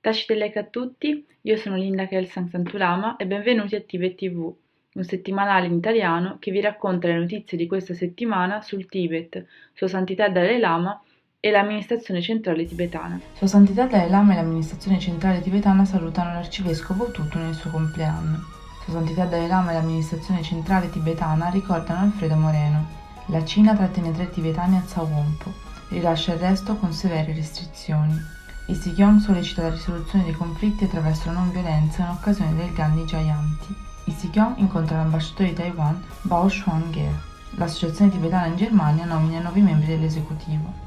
Tacite like a tutti, io sono Linda Kelsang Santulama e benvenuti a Tibet TV, un settimanale in italiano che vi racconta le notizie di questa settimana sul Tibet, Sua Santità Dalai Lama e l'amministrazione centrale tibetana. Sua Santità Dalai Lama e l'amministrazione centrale tibetana salutano l'arcivescovo Tutu nel suo compleanno. Sua Santità Dalai Lama e l'amministrazione centrale tibetana ricordano Alfredo Moreno. La Cina trattiene 3 tibetani a Tsa Wompo, rilascia il resto con severe restrizioni. Il Sikyong sollecita la risoluzione dei conflitti attraverso la non violenza in occasione del Gandhi Jayanti. Il Sikyong incontra l'ambasciatore di Taiwan, Bao Xuan-ge. L'associazione tibetana in Germania nomina 9 membri dell'esecutivo.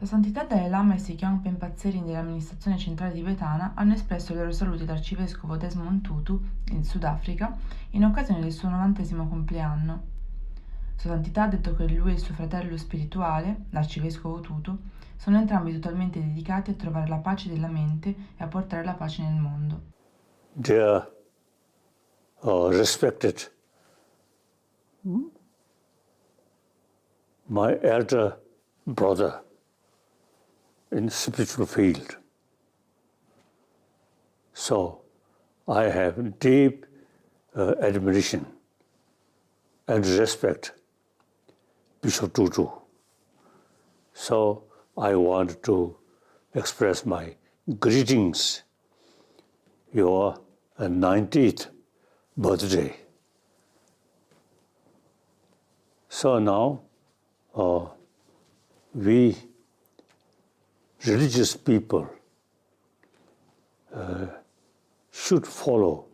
Sua Santità Dalai Lama e Sikyong Penpa Tsering dell'amministrazione centrale tibetana hanno espresso i loro saluti all'arcivescovo Desmond Tutu, in Sudafrica, in occasione del suo 90° compleanno. Sua Santità ha detto che lui e il suo fratello spirituale, l'arcivescovo Tutu, sono entrambi totalmente dedicati a trovare la pace della mente e a portare la pace nel mondo. Dear respected, my elder brother in the spiritual field. So I have deep admiration and respect Bishop Tutu. So I want to express my greetings, your 90th birthday. So now we religious people should follow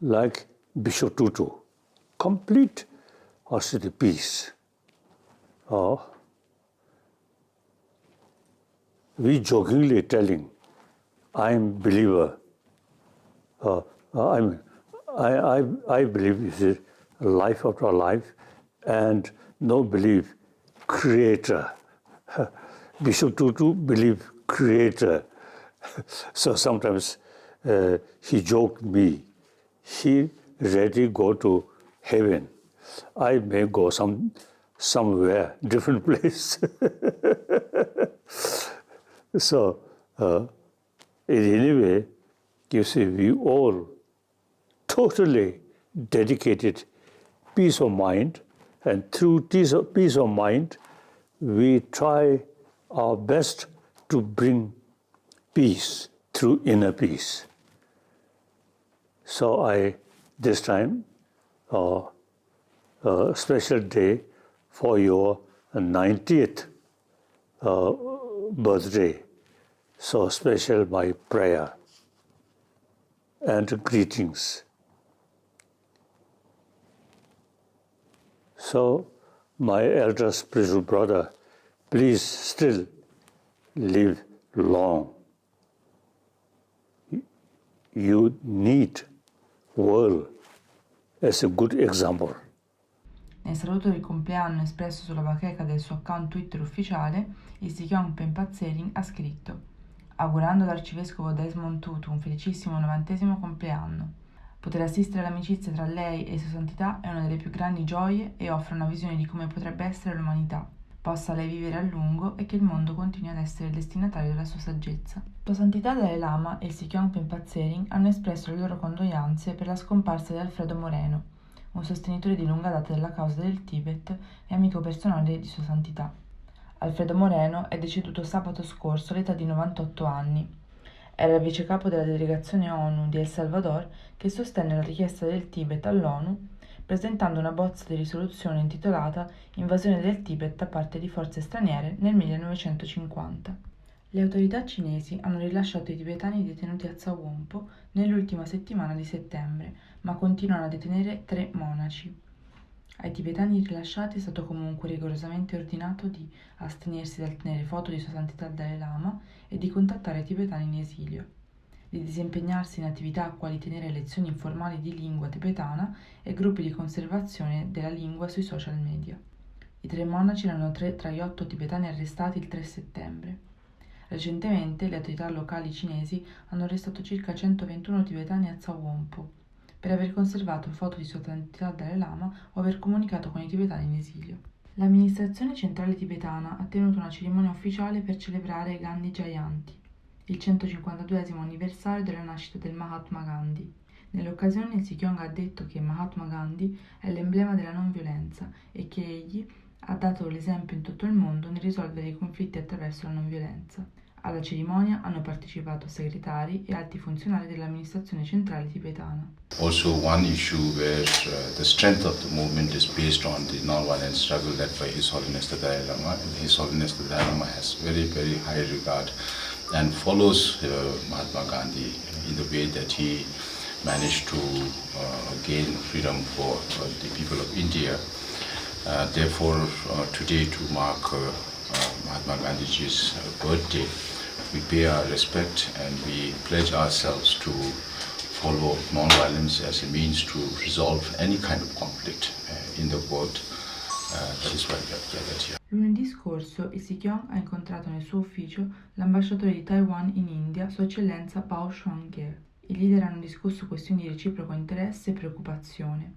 like Bishop Tutu, complete austere peace. We jokingly telling, I'm believer. I believe is life after life, and no belief creator. Bishop Tutu believe creator. So sometimes he joked me. He ready go to heaven. I may go somewhere different place. So in any way, you see, we all totally dedicated peace of mind, and through peace of mind, we try our best to bring peace through inner peace. So this time, a special day for your 90th birthday. So special my prayer and greetings. So my elder spiritual brother, please still live long. You need world as a good example. Nel saluto del compleanno espresso sulla bacheca del suo account Twitter ufficiale, il Sikyong Penpa Tsering ha scritto: augurando all'arcivescovo Desmond Tutu un felicissimo 90° compleanno. Poter assistere all'amicizia tra lei e Sua Santità è una delle più grandi gioie e offre una visione di come potrebbe essere l'umanità. Possa lei vivere a lungo e che il mondo continui ad essere il destinatario della sua saggezza. Sua Santità Dalai Lama e il Sikyong Penpa Tsering hanno espresso le loro condoglianze per la scomparsa di Alfredo Moreno, un sostenitore di lunga data della causa del Tibet e amico personale di Sua Santità. Alfredo Moreno è deceduto sabato scorso all'età di 98 anni. Era il vicecapo della delegazione ONU di El Salvador che sostenne la richiesta del Tibet all'ONU presentando una bozza di risoluzione intitolata Invasione del Tibet da parte di forze straniere nel 1950. Le autorità cinesi hanno rilasciato i tibetani detenuti a Tsa Wompo nell'ultima settimana di settembre, ma continuano a detenere 3 monaci. Ai tibetani rilasciati è stato comunque rigorosamente ordinato di astenersi dal tenere foto di Sua Santità Dalai Lama e di contattare i tibetani in esilio, di disimpegnarsi in attività quali tenere lezioni informali di lingua tibetana e gruppi di conservazione della lingua sui social media. I 3 monaci erano 3 tra gli 8 tibetani arrestati il 3 settembre. Recentemente le autorità locali cinesi hanno arrestato circa 121 tibetani a Zawonpo per aver conservato foto di Sua Santità Dalai Lama o aver comunicato con i tibetani in esilio. L'amministrazione centrale tibetana ha tenuto una cerimonia ufficiale per celebrare Gandhi Jayanti, il 152esimo anniversario della nascita del Mahatma Gandhi. Nell'occasione il Sikyong ha detto che Mahatma Gandhi è l'emblema della non violenza e che egli ha dato l'esempio in tutto il mondo nel risolvere i conflitti attraverso la non violenza. Alla cerimonia hanno partecipato segretari e alti funzionari dell'amministrazione centrale tibetana. Also one issue where the strength of the movement is based on the non-violent struggle led by His Holiness the Dalai Lama. His Holiness the Dalai Lama has very, very high regard and follows Mahatma Gandhi in the way that he managed to gain freedom for the people of India. Therefore, today to mark Mahatma Gandhiji's birthday, we pay our respect and we pledge ourselves to follow non-violence as a means to resolve any kind of conflict in the world. That is why we have gathered here. Lunedì scorso il Sikyong ha incontrato nel suo ufficio l'ambasciatore di Taiwan in India, Sua Eccellenza Bao Xuan-Ge. I leader hanno discusso questioni di reciproco interesse e preoccupazione.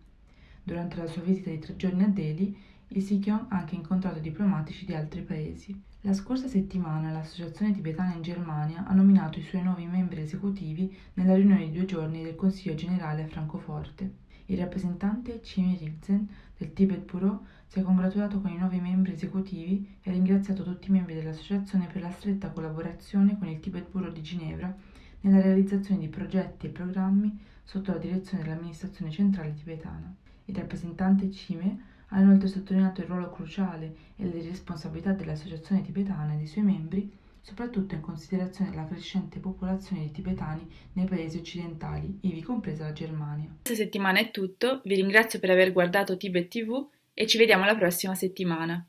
Durante la sua visita di 3 giorni a Delhi, il Sikyong ha anche incontrato diplomatici di altri paesi. La scorsa settimana l'Associazione Tibetana in Germania ha nominato i suoi nuovi membri esecutivi nella riunione di 2 giorni del Consiglio Generale a Francoforte. Il rappresentante Chime Rizhen del Tibet Bureau si è congratulato con i nuovi membri esecutivi e ha ringraziato tutti i membri dell'associazione per la stretta collaborazione con il Tibet Bureau di Ginevra nella realizzazione di progetti e programmi sotto la direzione dell'amministrazione centrale tibetana. Il rappresentante Chime ha inoltre sottolineato il ruolo cruciale e le responsabilità dell'associazione tibetana e dei suoi membri, soprattutto in considerazione della crescente popolazione di tibetani nei paesi occidentali, ivi compresa la Germania. Questa settimana è tutto, vi ringrazio per aver guardato Tibet TV e ci vediamo la prossima settimana.